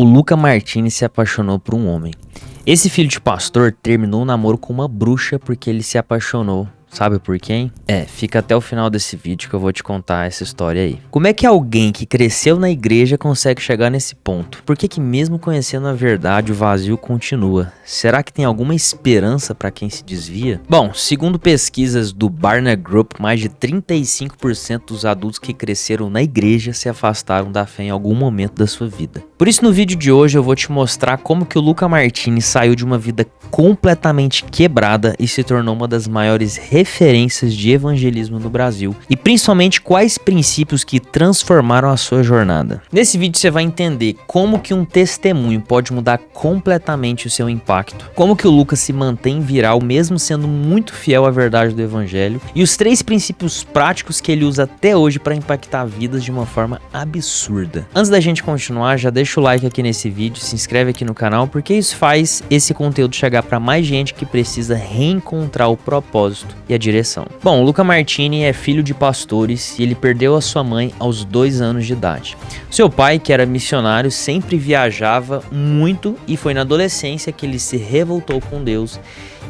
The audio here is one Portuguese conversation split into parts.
O Luca Martini se apaixonou por um homem. Esse filho de pastor terminou o namoro com uma bruxa porque ele se apaixonou. Sabe por quem? Fica até o final desse vídeo que eu vou te contar essa história aí. Como é que alguém que cresceu na igreja consegue chegar nesse ponto? Por que que mesmo conhecendo a verdade o vazio continua? Será que tem alguma esperança para quem se desvia? Bom, segundo pesquisas do Barna Group, mais de 35% dos adultos que cresceram na igreja se afastaram da fé em algum momento da sua vida. Por isso no vídeo de hoje eu vou te mostrar como que o Luca Martini saiu de uma vida completamente quebrada e se tornou uma das maiores referências de evangelismo no Brasil, e principalmente quais princípios que transformaram a sua jornada. Nesse vídeo você vai entender como que um testemunho pode mudar completamente o seu impacto, como que o Lucas se mantém viral mesmo sendo muito fiel à verdade do evangelho, e os 3 princípios práticos que ele usa até hoje para impactar vidas de uma forma absurda. Antes da gente continuar, já deixa o like aqui nesse vídeo, se inscreve aqui no canal, porque isso faz esse conteúdo chegar para mais gente que precisa reencontrar o propósito e a direção. Bom, o Luca Martini é filho de pastores e ele perdeu a sua mãe aos 2 anos de idade. Seu pai, que era missionário, sempre viajava muito e foi na adolescência que ele se revoltou com Deus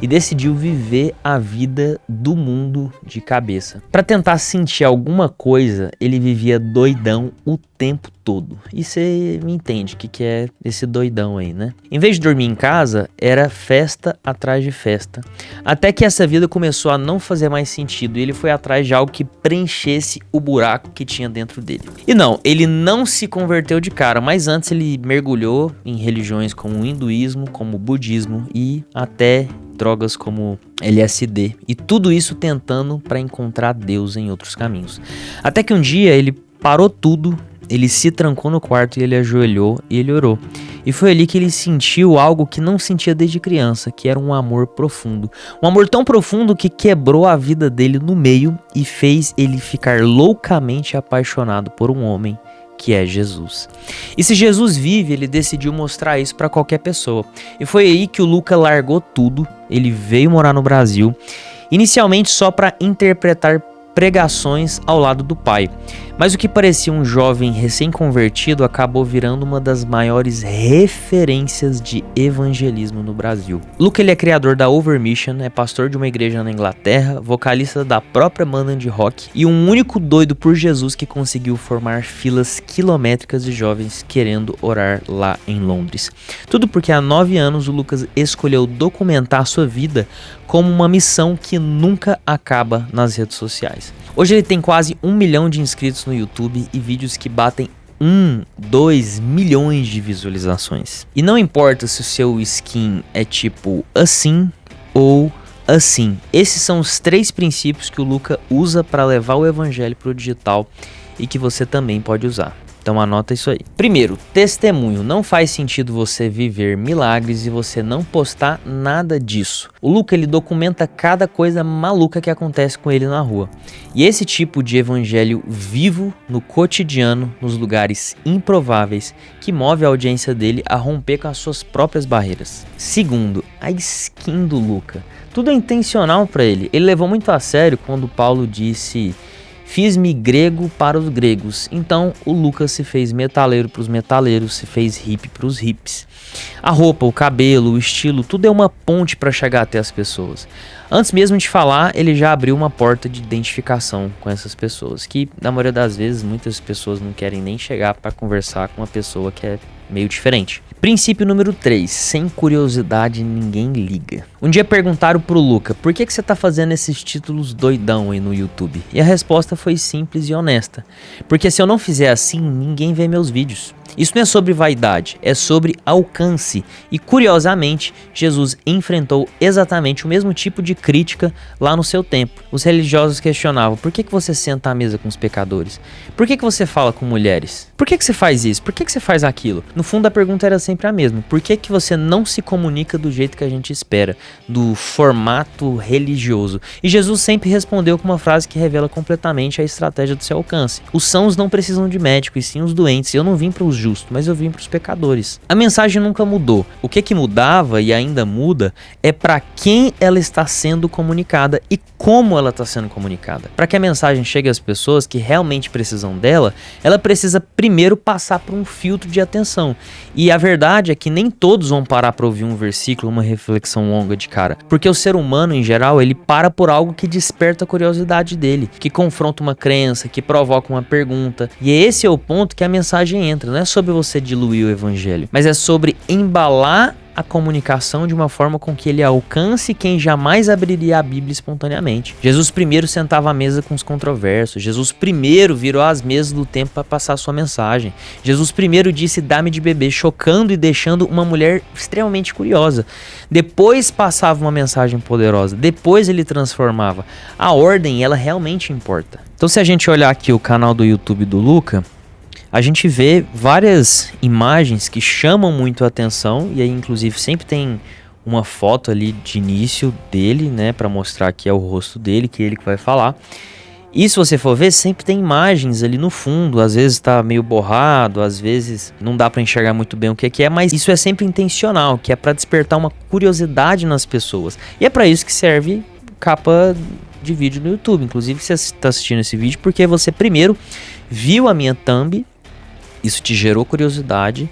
e decidiu viver a vida do mundo de cabeça. Para tentar sentir alguma coisa, ele vivia doidão o tempo todo. E você me entende o que é esse doidão aí, né? Em vez de dormir em casa, era festa atrás de festa. Até que essa vida começou a não fazer mais sentido e ele foi atrás de algo que preenchesse o buraco que tinha dentro dele. E não, ele não se converteu de cara, mas antes ele mergulhou em religiões como o hinduísmo, como o budismo e até drogas como LSD, e tudo isso tentando para encontrar Deus em outros caminhos. Até que um dia ele parou tudo, ele se trancou no quarto e ele ajoelhou e ele orou. E foi ali que ele sentiu algo que não sentia desde criança, que era um amor profundo. Um amor tão profundo que quebrou a vida dele no meio e fez ele ficar loucamente apaixonado por um homem, que é Jesus. E se Jesus vive, ele decidiu mostrar isso para qualquer pessoa. E foi aí que o Luca largou tudo, ele veio morar no Brasil, inicialmente só para interpretar pregações ao lado do pai. Mas o que parecia um jovem recém-convertido acabou virando uma das maiores referências de evangelismo no Brasil. Luca, ele é criador da Over Mission, é pastor de uma igreja na Inglaterra, vocalista da própria banda de rock e um único doido por Jesus que conseguiu formar filas quilométricas de jovens querendo orar lá em Londres. Tudo porque há 9 anos o Lucas escolheu documentar sua vida como uma missão que nunca acaba nas redes sociais. Hoje ele tem quase 1 milhão de inscritos no YouTube e vídeos que batem 2 milhões de visualizações. E não importa se o seu skin é tipo assim ou assim. Esses são os 3 princípios que o Luca usa para levar o evangelho para o digital e que você também pode usar. Então anota isso aí. Primeiro, testemunho. Não faz sentido você viver milagres e você não postar nada disso. O Luca, ele documenta cada coisa maluca que acontece com ele na rua. E esse tipo de evangelho vivo no cotidiano, nos lugares improváveis, que move a audiência dele a romper com as suas próprias barreiras. Segundo, a skin do Luca. Tudo é intencional para ele. Ele levou muito a sério quando Paulo disse: fiz-me grego para os gregos. Então o Lucas se fez metaleiro para os metaleiros, se fez hippie para os hippies. A roupa, o cabelo, o estilo, tudo é uma ponte para chegar até as pessoas. Antes mesmo de falar, ele já abriu uma porta de identificação com essas pessoas, que na maioria das vezes muitas pessoas não querem nem chegar para conversar com uma pessoa que é meio diferente. Princípio número 3, sem curiosidade ninguém liga. Um dia perguntaram pro Luca: por que você tá fazendo esses títulos doidão aí no YouTube? E a resposta foi simples e honesta: porque se eu não fizer assim, ninguém vê meus vídeos. Isso não é sobre vaidade, é sobre alcance. E curiosamente, Jesus enfrentou exatamente o mesmo tipo de crítica lá no seu tempo. Os religiosos questionavam: por que você senta à mesa com os pecadores? Por que você fala com mulheres? Por que você faz isso? Por que você faz aquilo? No fundo a pergunta era sempre a mesma: por que você não se comunica do jeito que a gente espera, do formato religioso? E Jesus sempre respondeu com uma frase que revela completamente a estratégia do seu alcance: os sãos não precisam de médico, e sim os doentes. Eu não vim para os justos, mas eu vim para os pecadores. A mensagem nunca mudou. O que mudava e ainda muda é para quem ela está sendo comunicada e como ela está sendo comunicada. Para que a mensagem chegue às pessoas que realmente precisam dela, ela precisa primeiro passar por um filtro de atenção. E a verdade é que nem todos vão parar para ouvir um versículo, uma reflexão longa de cara. Porque o ser humano, em geral, ele para por algo que desperta a curiosidade dele, que confronta uma crença, que provoca uma pergunta. E esse é o ponto que a mensagem entra. Não é sobre você diluir o evangelho, mas é sobre embalar a comunicação de uma forma com que ele alcance quem jamais abriria a Bíblia espontaneamente. Jesus primeiro sentava à mesa com os controversos. Jesus primeiro virou as mesas do templo para passar sua mensagem. Jesus primeiro disse: dá-me de beber, chocando e deixando uma mulher extremamente curiosa. Depois passava uma mensagem poderosa. Depois ele transformava. A ordem, ela realmente importa. Então, se a gente olhar aqui o canal do YouTube do Luca, a gente vê várias imagens que chamam muito a atenção, e aí inclusive sempre tem uma foto ali de início dele, né, para mostrar que é o rosto dele, que é ele que vai falar. E se você for ver, sempre tem imagens ali no fundo, às vezes tá meio borrado, às vezes não dá para enxergar muito bem o que é, mas isso é sempre intencional, que é para despertar uma curiosidade nas pessoas. E é para isso que serve capa de vídeo no YouTube. Inclusive você está assistindo esse vídeo porque você primeiro viu a minha thumb. Isso te gerou curiosidade.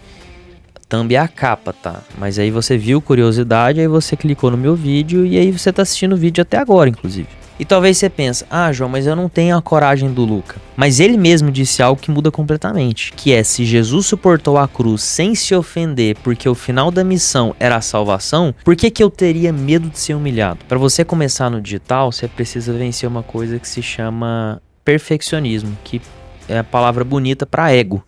Thumb é a capa, tá? Mas aí você viu curiosidade, aí você clicou no meu vídeo e aí você tá assistindo o vídeo até agora, inclusive. E talvez você pense: ah, João, mas eu não tenho a coragem do Luca. Mas ele mesmo disse algo que muda completamente, que é: se Jesus suportou a cruz sem se ofender porque o final da missão era a salvação, por que eu teria medo de ser humilhado? Para você começar no digital, você precisa vencer uma coisa que se chama perfeccionismo, que é a palavra bonita para ego.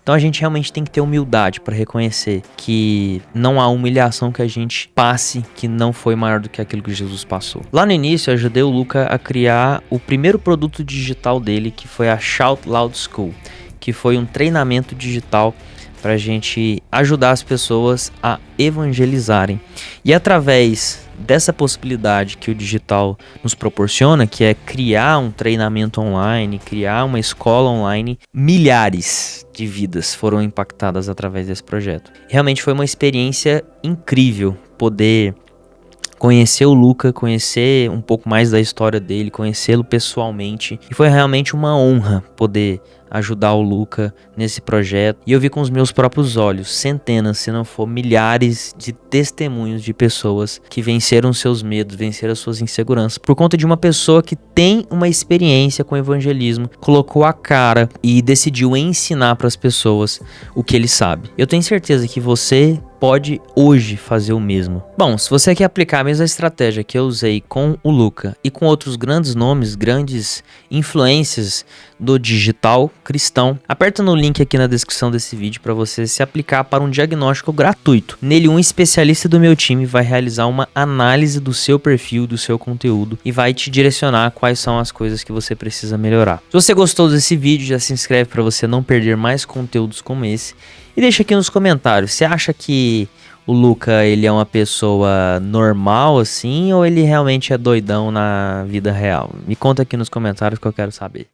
Então a gente realmente tem que ter humildade para reconhecer que não há humilhação que a gente passe que não foi maior do que aquilo que Jesus passou. Lá no início eu ajudei o Luca a criar o primeiro produto digital dele, que foi a Shout Loud School, que foi um treinamento digital para a gente ajudar as pessoas a evangelizarem. E através dessa possibilidade que o digital nos proporciona, que é criar um treinamento online, criar uma escola online, milhares de vidas foram impactadas através desse projeto. Realmente foi uma experiência incrível poder conhecer o Luca, conhecer um pouco mais da história dele, conhecê-lo pessoalmente. E foi realmente uma honra poder ajudar o Luca nesse projeto. E eu vi com os meus próprios olhos centenas, se não for milhares de testemunhos de pessoas que venceram seus medos, venceram as suas inseguranças por conta de uma pessoa que tem uma experiência com evangelismo, colocou a cara e decidiu ensinar para as pessoas o que ele sabe. Eu tenho certeza que você pode hoje fazer o mesmo. Bom, se você quer aplicar a mesma estratégia que eu usei com o Luca e com outros grandes nomes, grandes influências do digital cristão, aperta no link aqui na descrição desse vídeo para você se aplicar para um diagnóstico gratuito. Nele, um especialista do meu time vai realizar uma análise do seu perfil, do seu conteúdo e vai te direcionar quais são as coisas que você precisa melhorar. Se você gostou desse vídeo, já se inscreve para você não perder mais conteúdos como esse. E deixa aqui nos comentários, você acha que o Luca, ele é uma pessoa normal assim, ou ele realmente é doidão na vida real? Me conta aqui nos comentários que eu quero saber.